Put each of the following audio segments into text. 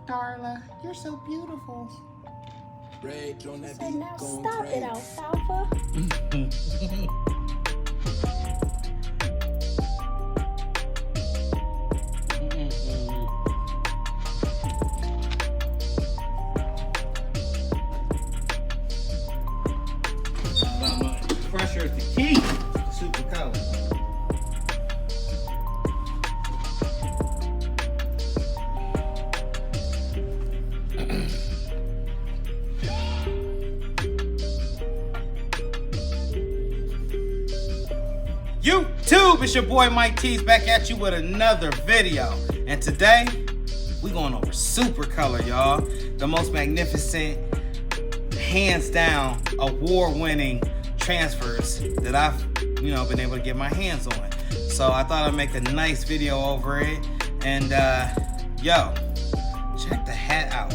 Darla, you're so beautiful. So now stop it, Alfalfa. Pressure is the key to Supacolor. YouTube, it's your boy Mike T's back at you with another video. And today, we going over Supacolor, y'all. The most magnificent, hands down, award-winning transfers that I've, been able to get my hands on. So I thought I'd make a nice video over it. And yo, check the hat out.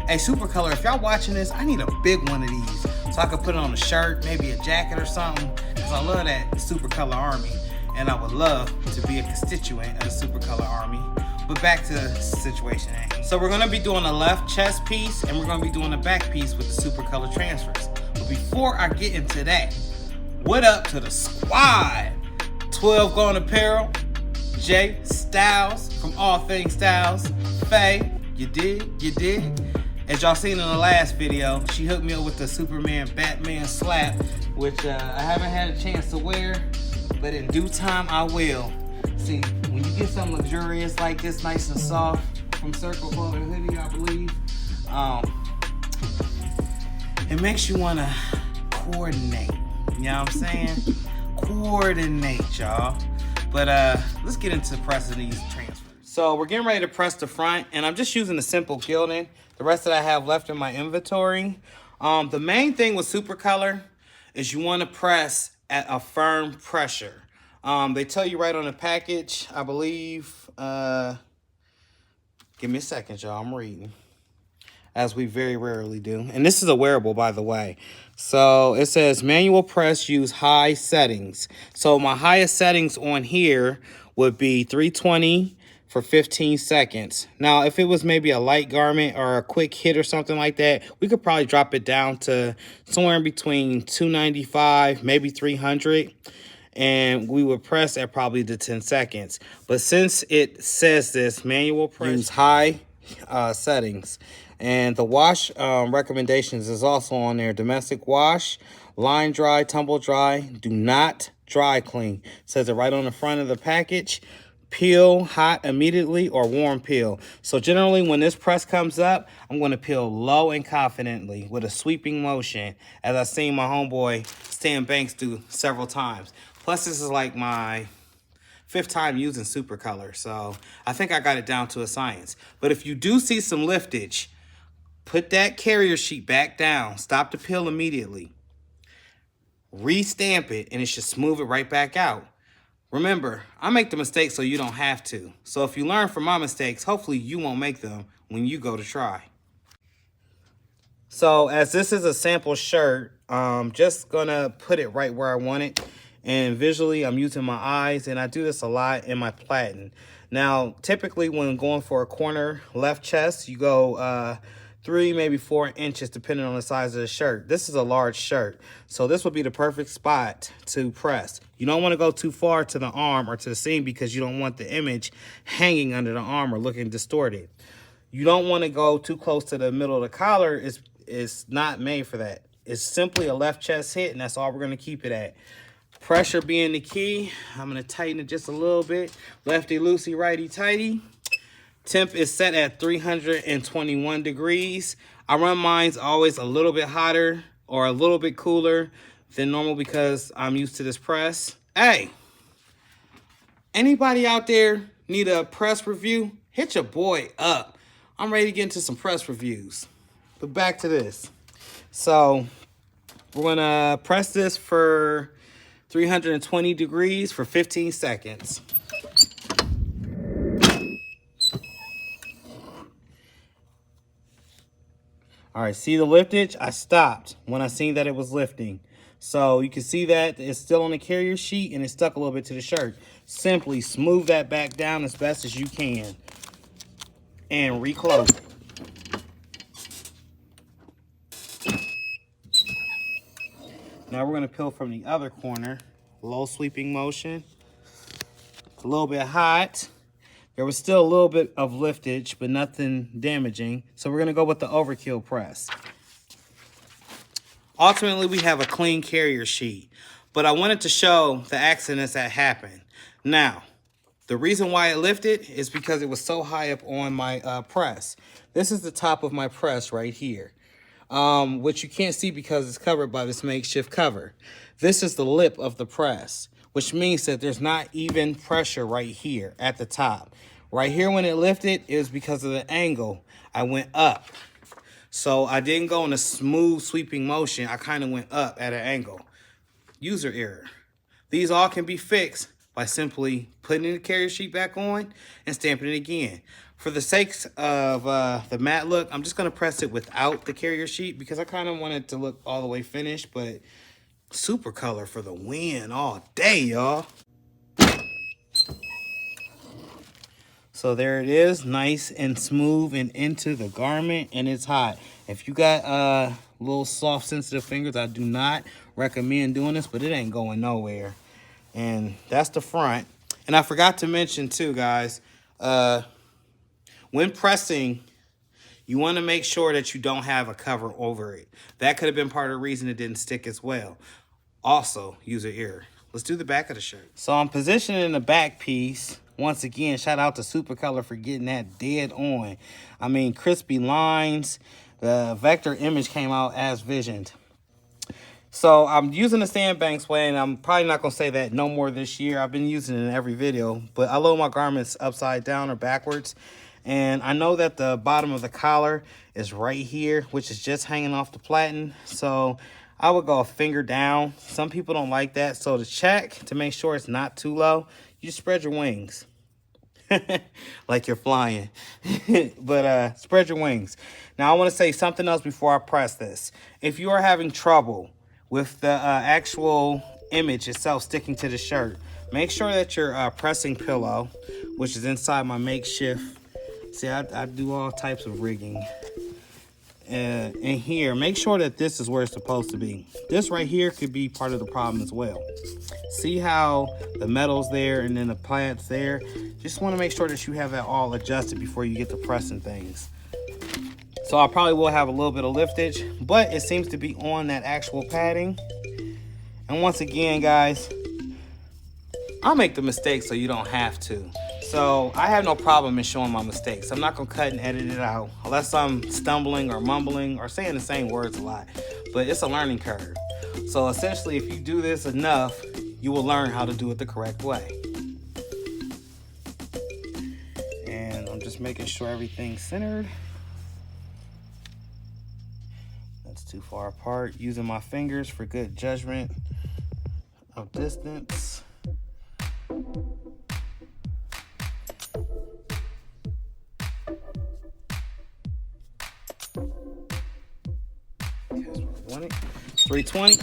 Hey, Supacolor, if y'all watching this, I need a big one of these so I could put it on a shirt, maybe a jacket or something. Cause I love that Supacolor Army, and I would love to be a constituent of the Supacolor Army. But back to the situation at hand. So we're gonna be doing a left chest piece, and we're gonna be doing a back piece with the Supacolor transfers. But before I get into that, what up to the squad? 12 Going Apparel, Jay Styles from All Things Styles, Faye, you dig? As y'all seen in the last video, she hooked me up with the Superman Batman slap, which I haven't had a chance to wear, but in due time I will. See, when you get something luxurious like this, nice and soft, from Supacolor hoodie, I believe, it makes you want to coordinate. You know what I'm saying? Coordinate, y'all. But let's get into pressing these transfers. So we're getting ready to press the front, and I'm just using the simple gilding. The rest that I have left in my inventory. The main thing with Supacolor is you want to press at a firm pressure. They tell you right on the package, I believe. Give me a second, y'all. I'm reading, as we very rarely do. And this is a wearable, by the way. So it says manual press, use high settings. So my highest settings on here would be 320 for 15 seconds. Now, if it was maybe a light garment or a quick hit or something like that, we could probably drop it down to somewhere in between 295, maybe 300. And we would press at probably the 10 seconds. But since it says this, manual press, use high settings. And the wash recommendations is also on there. Domestic wash, line dry, tumble dry, do not dry clean. It says it right on the front of the package. Peel hot immediately or warm peel. So generally when this press comes up, I'm going to peel low and confidently with a sweeping motion, as I've seen my homeboy Stan Banks do several times. Plus this is like my 5th time using Supacolor, so I think I got it down to a science. But if you do see some liftage, put that carrier sheet back down. Stop the peel immediately. Re-stamp it, and it should smooth it right back out. Remember, I make the mistakes so you don't have to. So if you learn from my mistakes, hopefully you won't make them when you go to try. So as this is a sample shirt, I'm just gonna put it right where I want it. And visually, I'm using my eyes, and I do this a lot in my platen. Now, typically when going for a corner left chest, you go 3, maybe 4 inches, depending on the size of the shirt. This is a large shirt, so this would be the perfect spot to press. You don't want to go too far to the arm or to the seam because you don't want the image hanging under the arm or looking distorted. You don't want to go too close to the middle of the collar. It's not made for that. It's simply a left chest hit, and that's all we're going to keep it at. Pressure being the key. I'm going to tighten it just a little bit. Lefty loosey, righty tighty. Temp is set at 321 degrees. I run mine's always a little bit hotter or a little bit cooler than normal because I'm used to this press. Hey, anybody out there need a press review? Hit your boy up. I'm ready to get into some press reviews. But back to this. So we're gonna press this for 320 degrees for 15 seconds. All right, see the liftage? I stopped when I seen that it was lifting. So you can see that it's still on the carrier sheet and it's stuck a little bit to the shirt. Simply smooth that back down as best as you can and reclose it. Now we're gonna peel from the other corner. Low sweeping motion. It's a little bit hot. There was still a little bit of liftage, but nothing damaging. So we're gonna go with the overkill press. Ultimately, we have a clean carrier sheet, but I wanted to show the accidents that happened. Now, the reason why it lifted is because it was so high up on my press. This is the top of my press right here, which you can't see because it's covered by this makeshift cover. This is the lip of the press, which means that there's not even pressure right here at the top. Right here when it lifted, it was because of the angle. I went up. So I didn't go in a smooth sweeping motion. I kind of went up at an angle. User error. These all can be fixed by simply putting the carrier sheet back on and stamping it again. For the sakes of the matte look, I'm just gonna press it without the carrier sheet because I kind of want it to look all the way finished, but Supacolor for the win all day, y'all. So there it is, nice and smooth and into the garment, and it's hot. If you got little soft, sensitive fingers, I do not recommend doing this, but it ain't going nowhere. And that's the front. And I forgot to mention too, guys, when pressing, you want to make sure that you don't have a cover over it. That could have been part of the reason it didn't stick as well. Also, user error. Let's do the back of the shirt. So I'm positioning the back piece. Once again, shout out to Supacolor for getting that dead on. I mean, crispy lines. The vector image came out as visioned. So I'm using the Sandbanks way, and I'm probably not going to say that no more this year. I've been using it in every video, but I load my garments upside down or backwards. And I know that the bottom of the collar is right here, which is just hanging off the platen. So I would go a finger down. Some people don't like that. So to check, to make sure it's not too low, you just spread your wings. Like you're flying. But spread your wings. Now I want to say something else before I press this. If you are having trouble with the actual image itself sticking to the shirt, make sure that your pressing pillow, which is inside my makeshift, see, I do all types of rigging. In here, make sure that this is where it's supposed to be. This right here could be part of the problem as well. See how the metal's there and then the plait's there? Just want to make sure that you have that all adjusted before you get to pressing things. So I probably will have a little bit of liftage, but it seems to be on that actual padding. And once again, guys, I'll make the mistake so you don't have to. So I have no problem in showing my mistakes. I'm not gonna cut and edit it out unless I'm stumbling or mumbling or saying the same words a lot, but it's a learning curve. So essentially, if you do this enough, you will learn how to do it the correct way. And I'm just making sure everything's centered. That's too far apart. Using my fingers for good judgment of distance. Okay, so 320,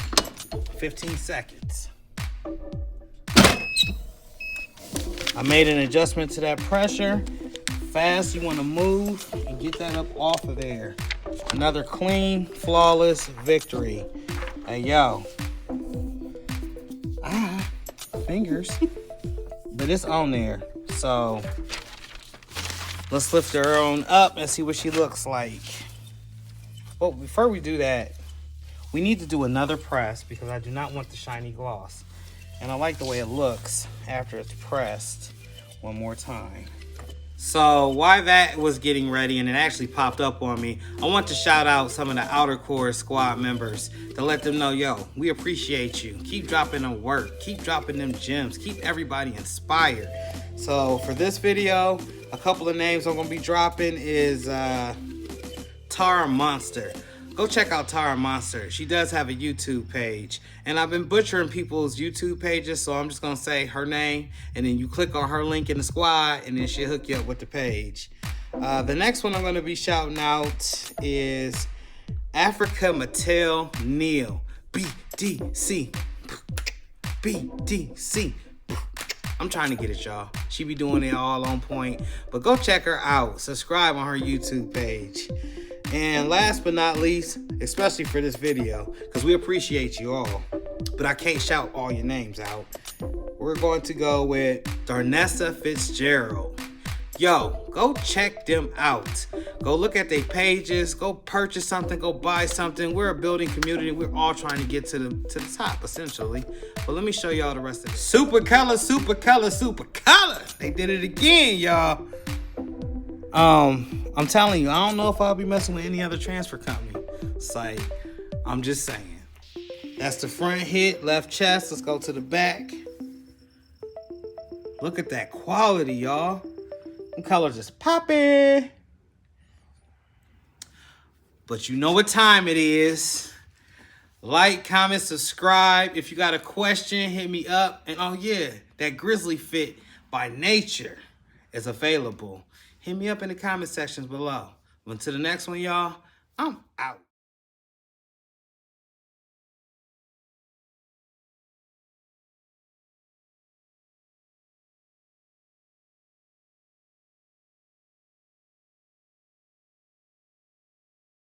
15 seconds. I made an adjustment to that pressure. Fast, you want to move and get that up off of there. Another clean, flawless victory. Hey, yo. Fingers. But it's on there. So let's lift her on up and see what she looks like. Well, before we do that, we need to do another press because I do not want the shiny gloss. And I like the way it looks after it's pressed one more time. So while that was getting ready and it actually popped up on me, I want to shout out some of the Outer Core squad members to let them know, yo, we appreciate you. Keep dropping them work. Keep dropping them gems. Keep everybody inspired. So for this video, a couple of names I'm going to be dropping is Tara Monster. Go check out Tara Monster. She does have a YouTube page. And I've been butchering people's YouTube pages, so I'm just going to say her name, and then you click on her link in the squad, and then she'll hook you up with the page. The next one I'm going to be shouting out is Africa Mattel Neal. BDC. BDC. I'm trying to get it, y'all. She be doing it all on point. But go check her out. Subscribe on her YouTube page. And last but not least, especially for this video, because we appreciate you all. but I can't shout all your names out. We're going to go with Darnessa Fitzgerald. Yo, go check them out. Go look at their pages. Go purchase something. Go buy something. We're a building community. We're all trying to get to the top, essentially. But let me show y'all the rest of it. Supacolor, Supacolor, Supacolor. They did it again, y'all. I'm telling you, I don't know if I'll be messing with any other transfer company. It's like, I'm just saying. That's the front hit, left chest. Let's go to the back. Look at that quality, y'all. Them colors is popping. But you know what time it is. Like, comment, subscribe. If you got a question, hit me up. And oh yeah, that Grizzly fit by Nature is available. Hit me up in the comment sections below. Until the next one, y'all, I'm out.